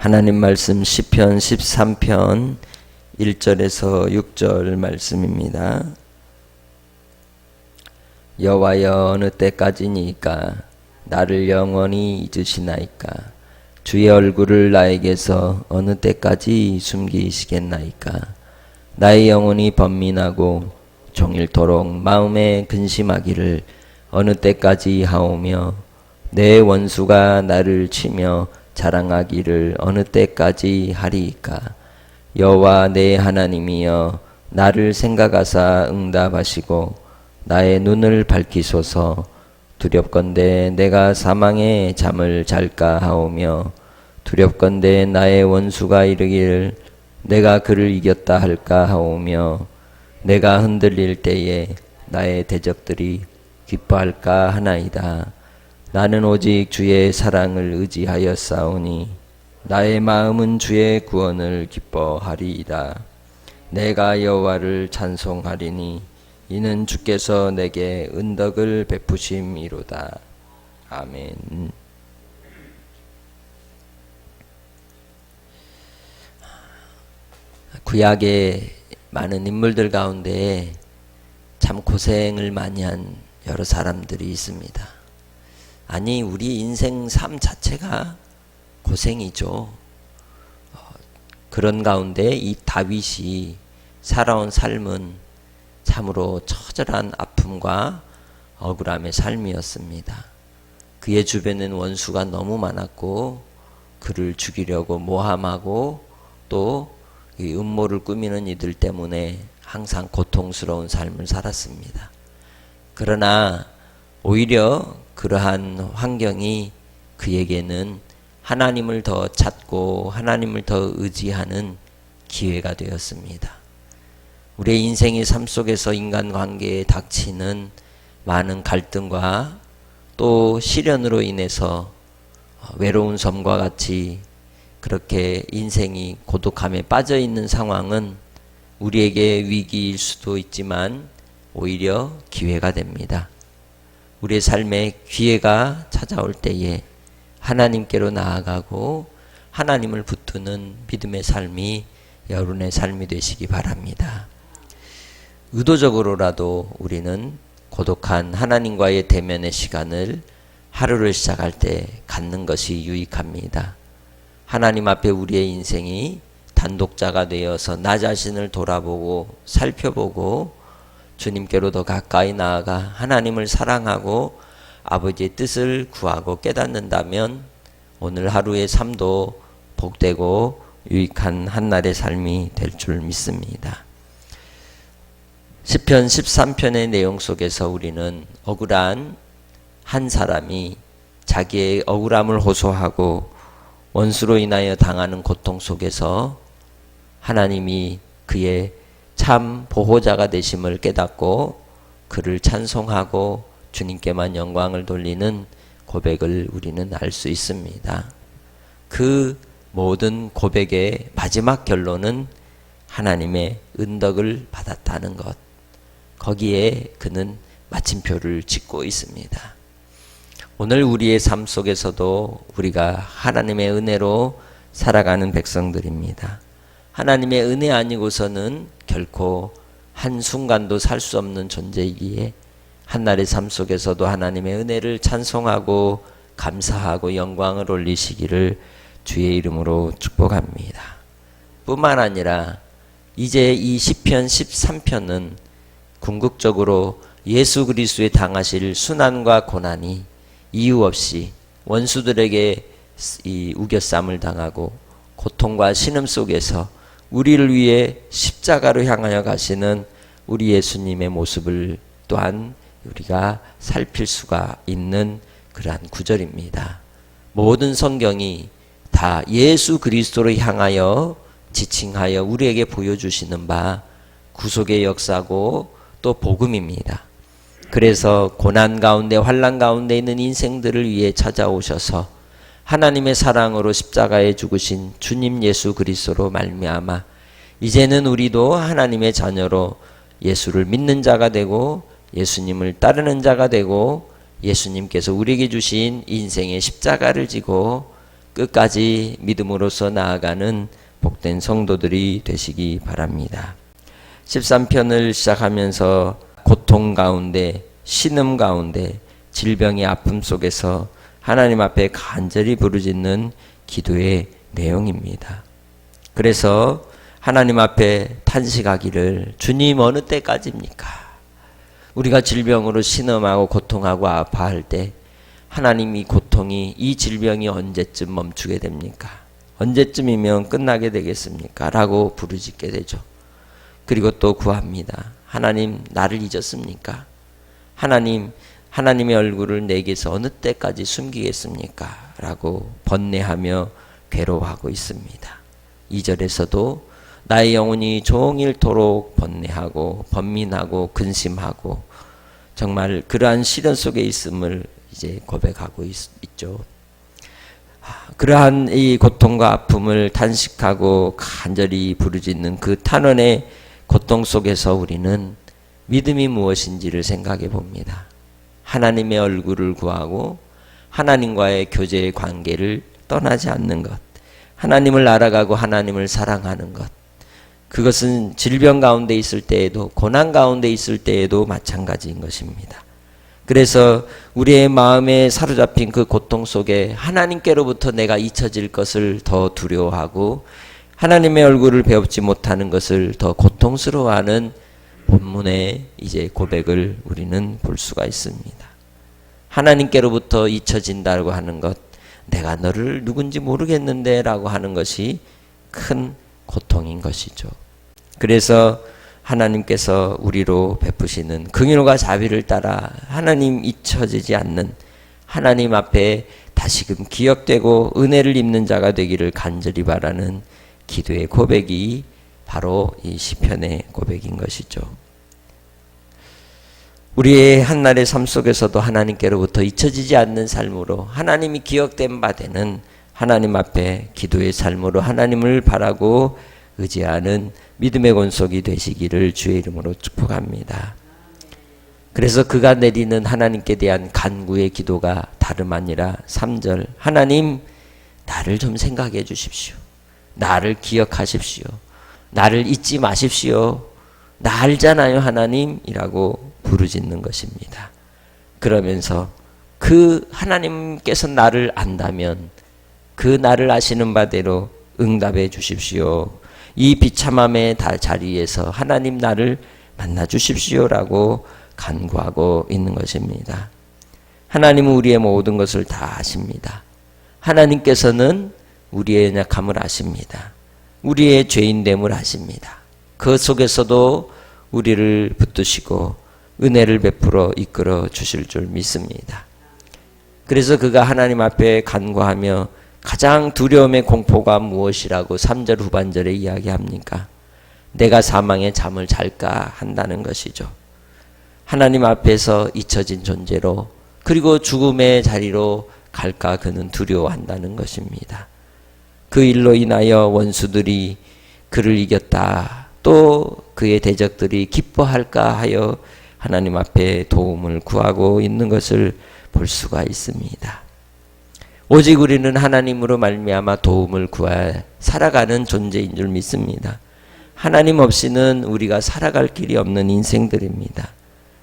하나님 말씀 시편 13편 1절에서 6절 말씀입니다. 여호와여, 어느 때까지니까 나를 영원히 잊으시나이까? 주의 얼굴을 나에게서 어느 때까지 숨기시겠나이까? 나의 영혼이 번민하고 종일토록 마음에 근심하기를 어느 때까지 하오며, 내 원수가 나를 치며 자랑하기를 어느 때까지 하리이까? 여호와 내 하나님이여, 나를 생각하사 응답하시고 나의 눈을 밝히소서. 두렵건대 내가 사망의 잠을 잘까 하오며, 두렵건대 나의 원수가 이르기를 내가 그를 이겼다 할까 하오며, 내가 흔들릴 때에 나의 대적들이 기뻐할까 하나이다. 나는 오직 주의 사랑을 의지하여 싸우니 나의 마음은 주의 구원을 기뻐하리이다. 내가 여호와를 찬송하리니 이는 주께서 내게 은덕을 베푸심이로다. 아멘. 구약의 많은 인물들 가운데 참 고생을 많이 한 여러 사람들이 있습니다. 아니, 우리 인생 삶 자체가 고생이죠. 그런 가운데 이 다윗이 살아온 삶은 참으로 처절한 아픔과 억울함의 삶이었습니다. 그의 주변엔 원수가 너무 많았고 그를 죽이려고 모함하고 또 이 음모를 꾸미는 이들 때문에 항상 고통스러운 삶을 살았습니다. 그러나 오히려 그러한 환경이 그에게는 하나님을 더 찾고 하나님을 더 의지하는 기회가 되었습니다. 우리의 인생의 삶 속에서 인간관계에 닥치는 많은 갈등과 또 시련으로 인해서 외로운 섬과 같이 그렇게 인생이 고독함에 빠져 있는 상황은 우리에게 위기일 수도 있지만 오히려 기회가 됩니다. 우리의 삶에 기회가 찾아올 때에 하나님께로 나아가고 하나님을 붙드는 믿음의 삶이 여러분의 삶이 되시기 바랍니다. 의도적으로라도 우리는 고독한 하나님과의 대면의 시간을 하루를 시작할 때 갖는 것이 유익합니다. 하나님 앞에 우리의 인생이 단독자가 되어서 나 자신을 돌아보고 살펴보고 주님께로 더 가까이 나아가 하나님을 사랑하고 아버지의 뜻을 구하고 깨닫는다면 오늘 하루의 삶도 복되고 유익한 한날의 삶이 될 줄 믿습니다. 시편 13편의 내용 속에서 우리는 억울한 한 사람이 자기의 억울함을 호소하고 원수로 인하여 당하는 고통 속에서 하나님이 그의 참 보호자가 되심을 깨닫고 그를 찬송하고 주님께만 영광을 돌리는 고백을 우리는 알 수 있습니다. 그 모든 고백의 마지막 결론은 하나님의 은덕을 받았다는 것, 거기에 그는 마침표를 찍고 있습니다. 오늘 우리의 삶 속에서도 우리가 하나님의 은혜로 살아가는 백성들입니다. 하나님의 은혜 아니고서는 결코 한순간도 살 수 없는 존재이기에 한날의 삶 속에서도 하나님의 은혜를 찬송하고 감사하고 영광을 올리시기를 주의 이름으로 축복합니다. 뿐만 아니라 이제 이 시편 13편은 궁극적으로 예수 그리스도의 당하실 순환과 고난이 이유 없이 원수들에게 이 우겨쌈을 당하고 고통과 신음 속에서 우리를 위해 십자가로 향하여 가시는 우리 예수님의 모습을 또한 우리가 살필 수가 있는 그러한 구절입니다. 모든 성경이 다 예수 그리스도로 향하여 지칭하여 우리에게 보여주시는 바 구속의 역사고 또 복음입니다. 그래서 고난 가운데 환난 가운데 있는 인생들을 위해 찾아오셔서 하나님의 사랑으로 십자가에 죽으신 주님 예수 그리스도로 말미암아 이제는 우리도 하나님의 자녀로 예수를 믿는 자가 되고 예수님을 따르는 자가 되고 예수님께서 우리에게 주신 인생의 십자가를 지고 끝까지 믿음으로서 나아가는 복된 성도들이 되시기 바랍니다. 13편을 시작하면서 고통 가운데, 신음 가운데, 질병의 아픔 속에서 하나님 앞에 간절히 부르짖는 기도의 내용입니다. 그래서 하나님 앞에 탄식하기를, 주님 어느 때까지입니까? 우리가 질병으로 신음하고 고통하고 아파할 때 하나님 이 고통이, 이 질병이 언제쯤 멈추게 됩니까? 언제쯤이면 끝나게 되겠습니까? 라고 부르짖게 되죠. 그리고 또 구합니다. 하나님 나를 잊었습니까? 하나님의 얼굴을 내게서 어느 때까지 숨기겠습니까? 라고 번뇌하며 괴로워하고 있습니다. 2절에서도 나의 영혼이 종일토록 번뇌하고 번민하고 근심하고 정말 그러한 시련 속에 있음을 이제 고백하고 있죠. 그러한 이 고통과 아픔을 탄식하고 간절히 부르짖는 그 탄원의 고통 속에서 우리는 믿음이 무엇인지를 생각해 봅니다. 하나님의 얼굴을 구하고 하나님과의 교제의 관계를 떠나지 않는 것, 하나님을 알아가고 하나님을 사랑하는 것, 그것은 질병 가운데 있을 때에도, 고난 가운데 있을 때에도 마찬가지인 것입니다. 그래서 우리의 마음에 사로잡힌 그 고통 속에 하나님께로부터 내가 잊혀질 것을 더 두려워하고 하나님의 얼굴을 배우지 못하는 것을 더 고통스러워하는 본문의 이제 고백을 우리는 볼 수가 있습니다. 하나님께로부터 잊혀진다고 하는 것, 내가 너를 누군지 모르겠는데 라고 하는 것이 큰 고통인 것이죠. 그래서 하나님께서 우리로 베푸시는 긍휼과 자비를 따라 하나님 잊혀지지 않는, 하나님 앞에 다시금 기억되고 은혜를 입는 자가 되기를 간절히 바라는 기도의 고백이 바로 이 시편의 고백인 것이죠. 우리의 한날의 삶 속에서도 하나님께로부터 잊혀지지 않는 삶으로, 하나님이 기억된 바 되는 하나님 앞에 기도의 삶으로 하나님을 바라고 의지하는 믿음의 권속이 되시기를 주의 이름으로 축복합니다. 그래서 그가 내리는 하나님께 대한 간구의 기도가 다름 아니라 3절, 하나님 나를 좀 생각해 주십시오. 나를 기억하십시오. 나를 잊지 마십시오. 나 알잖아요 하나님이라고 부르짖는 것입니다. 그러면서 그 하나님께서 나를 안다면 그 나를 아시는 바대로 응답해 주십시오. 이 비참함의 자리에서 하나님 나를 만나 주십시오라고 간구하고 있는 것입니다. 하나님은 우리의 모든 것을 다 아십니다. 하나님께서는 우리의 연약함을 아십니다. 우리의 죄인됨을 아십니다. 그 속에서도 우리를 붙드시고 은혜를 베풀어 이끌어 주실 줄 믿습니다. 그래서 그가 하나님 앞에 간구하며 가장 두려움의 공포가 무엇이라고 3절 후반절에 이야기합니까? 내가 사망의 잠을 잘까 한다는 것이죠. 하나님 앞에서 잊혀진 존재로, 그리고 죽음의 자리로 갈까 그는 두려워한다는 것입니다. 그 일로 인하여 원수들이 그를 이겼다, 또 그의 대적들이 기뻐할까 하여 하나님 앞에 도움을 구하고 있는 것을 볼 수가 있습니다. 오직 우리는 하나님으로 말미암아 도움을 구하 살아가는 존재인 줄 믿습니다. 하나님 없이는 우리가 살아갈 길이 없는 인생들입니다.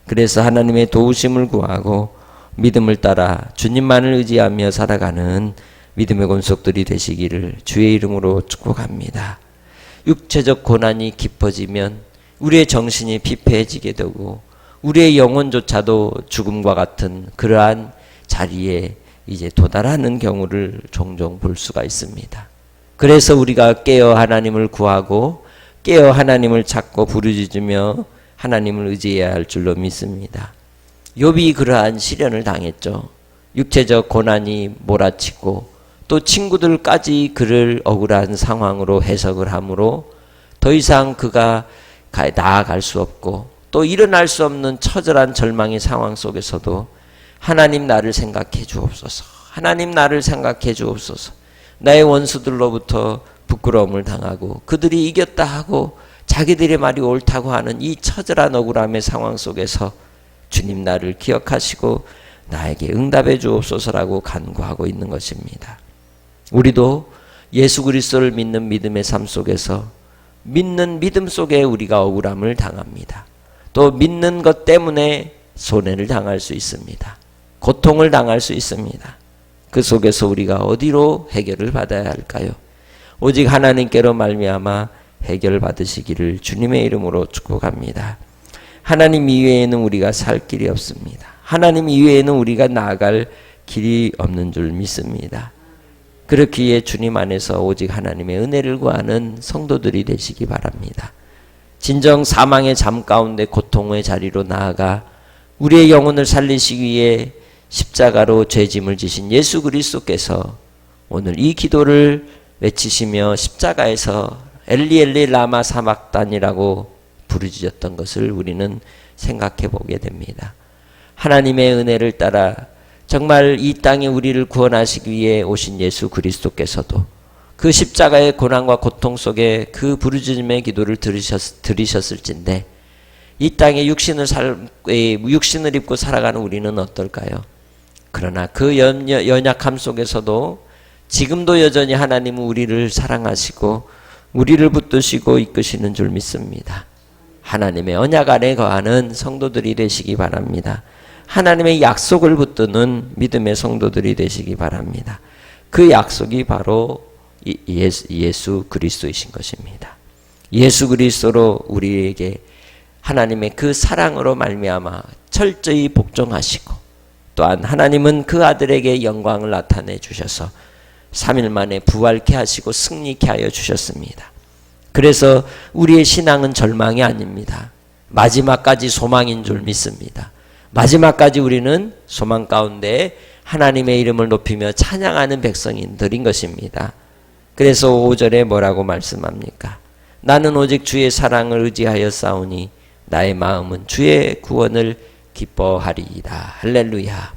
그래서 하나님의 도우심을 구하고 믿음을 따라 주님만을 의지하며 살아가는 믿음의 권속들이 되시기를 주의 이름으로 축복합니다. 육체적 고난이 깊어지면 우리의 정신이 피폐해지게 되고 우리의 영혼조차도 죽음과 같은 그러한 자리에 이제 도달하는 경우를 종종 볼 수가 있습니다. 그래서 우리가 깨어 하나님을 구하고 깨어 하나님을 찾고 부르짖으며 하나님을 의지해야 할 줄로 믿습니다. 욥이 그러한 시련을 당했죠. 육체적 고난이 몰아치고 또 친구들까지 그를 억울한 상황으로 해석을 하므로 더 이상 그가 나아갈 수 없고 또 일어날 수 없는 처절한 절망의 상황 속에서도 하나님 나를 생각해 주옵소서, 하나님 나를 생각해 주옵소서, 나의 원수들로부터 부끄러움을 당하고 그들이 이겼다 하고 자기들의 말이 옳다고 하는 이 처절한 억울함의 상황 속에서 주님 나를 기억하시고 나에게 응답해 주옵소서라고 간구하고 있는 것입니다. 우리도 예수 그리스도를 믿는 믿음의 삶 속에서 믿는 믿음 속에 우리가 억울함을 당합니다. 또 믿는 것 때문에 손해를 당할 수 있습니다. 고통을 당할 수 있습니다. 그 속에서 우리가 어디로 해결을 받아야 할까요? 오직 하나님께로 말미암아 해결 받으시기를 주님의 이름으로 축복합니다. 하나님 이외에는 우리가 살 길이 없습니다. 하나님 이외에는 우리가 나아갈 길이 없는 줄 믿습니다. 그렇기에 주님 안에서 오직 하나님의 은혜를 구하는 성도들이 되시기 바랍니다. 진정 사망의 잠 가운데 고통의 자리로 나아가 우리의 영혼을 살리시기 위해 십자가로 죄짐을 지신 예수 그리스도께서 오늘 이 기도를 외치시며 십자가에서 엘리 엘리 라마 사박단이라고 부르짖었던 것을 우리는 생각해 보게 됩니다. 하나님의 은혜를 따라 정말 이 땅에 우리를 구원하시기 위해 오신 예수 그리스도께서도 그 십자가의 고난과 고통 속에 그 부르짖음의 기도를 들으셨을진데 이 땅에 육신을 입고 살아가는 우리는 어떨까요? 그러나 그 연약함 속에서도 지금도 여전히 하나님은 우리를 사랑하시고 우리를 붙드시고 이끄시는 줄 믿습니다. 하나님의 언약 안에 거하는 성도들이 되시기 바랍니다. 하나님의 약속을 붙드는 믿음의 성도들이 되시기 바랍니다. 그 약속이 바로 예수 그리스도이신 것입니다. 예수 그리스도로 우리에게 하나님의 그 사랑으로 말미암아 철저히 복종하시고 또한 하나님은 그 아들에게 영광을 나타내 주셔서 3일 만에 부활케 하시고 승리케 하여 주셨습니다. 그래서 우리의 신앙은 절망이 아닙니다. 마지막까지 소망인 줄 믿습니다. 마지막까지 우리는 소망 가운데 하나님의 이름을 높이며 찬양하는 백성인들인 것입니다. 그래서 5절에 뭐라고 말씀합니까? 나는 오직 주의 사랑을 의지하여 싸우니 나의 마음은 주의 구원을 기뻐하리이다. 할렐루야.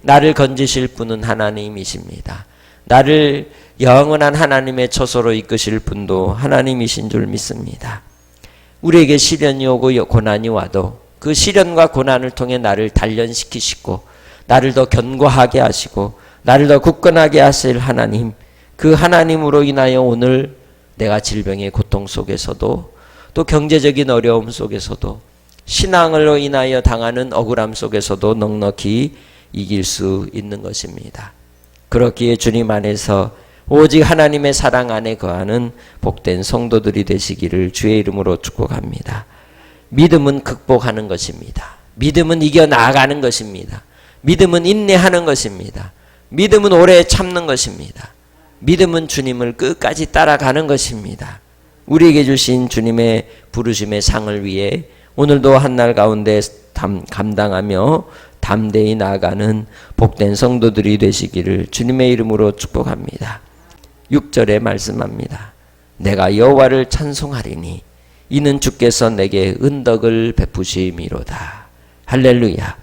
나를 건지실 분은 하나님이십니다. 나를 영원한 하나님의 처소로 이끄실 분도 하나님이신 줄 믿습니다. 우리에게 시련이 오고 고난이 와도 그 시련과 고난을 통해 나를 단련시키시고 나를 더 견고하게 하시고 나를 더 굳건하게 하실 하나님, 그 하나님으로 인하여 오늘 내가 질병의 고통 속에서도 또 경제적인 어려움 속에서도 신앙으로 인하여 당하는 억울함 속에서도 넉넉히 이길 수 있는 것입니다. 그렇기에 주님 안에서 오직 하나님의 사랑 안에 거하는 복된 성도들이 되시기를 주의 이름으로 축복합니다. 믿음은 극복하는 것입니다. 믿음은 이겨나가는 것입니다. 믿음은 인내하는 것입니다. 믿음은 오래 참는 것입니다. 믿음은 주님을 끝까지 따라가는 것입니다. 우리에게 주신 주님의 부르심의 상을 위해 오늘도 한날 가운데 감당하며 담대히 나아가는 복된 성도들이 되시기를 주님의 이름으로 축복합니다. 6절에 말씀합니다. 내가 여호와를 찬송하리니 이는 주께서 내게 은덕을 베푸심이로다. 할렐루야.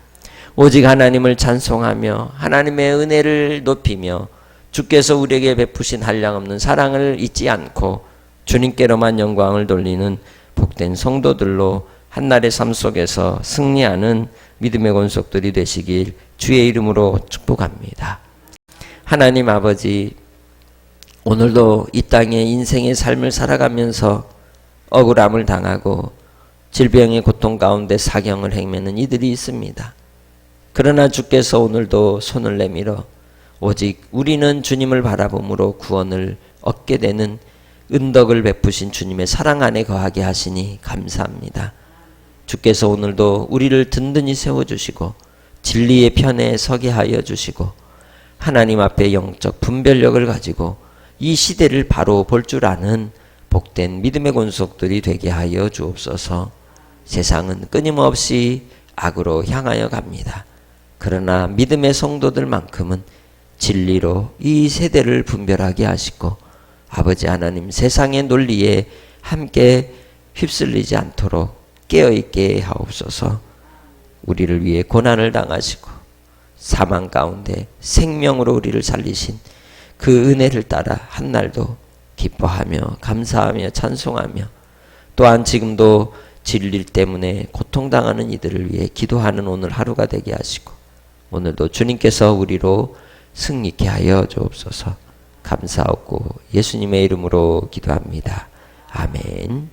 오직 하나님을 찬송하며 하나님의 은혜를 높이며 주께서 우리에게 베푸신 한량없는 사랑을 잊지 않고 주님께로만 영광을 돌리는 복된 성도들로 한날의 삶 속에서 승리하는 믿음의 권속들이 되시길 주의 이름으로 축복합니다. 하나님 아버지, 오늘도 이 땅에 인생의 삶을 살아가면서 억울함을 당하고 질병의 고통 가운데 사경을 헤매는 이들이 있습니다. 그러나 주께서 오늘도 손을 내밀어 오직 우리는 주님을 바라봄으로 구원을 얻게 되는 은덕을 베푸신 주님의 사랑 안에 거하게 하시니 감사합니다. 주께서 오늘도 우리를 든든히 세워주시고 진리의 편에 서게 하여 주시고 하나님 앞에 영적 분별력을 가지고 이 시대를 바로 볼 줄 아는 복된 믿음의 권속들이 되게 하여 주옵소서. 세상은 끊임없이 악으로 향하여 갑니다. 그러나 믿음의 성도들만큼은 진리로 이 세대를 분별하게 하시고 아버지 하나님 세상의 논리에 함께 휩쓸리지 않도록 깨어있게 하옵소서. 우리를 위해 고난을 당하시고 사망 가운데 생명으로 우리를 살리신 그 은혜를 따라 한날도 기뻐하며 감사하며 찬송하며 또한 지금도 진리 때문에 고통당하는 이들을 위해 기도하는 오늘 하루가 되게 하시고 오늘도 주님께서 우리로 승리케 하여 주옵소서. 감사하고 예수님의 이름으로 기도합니다. 아멘.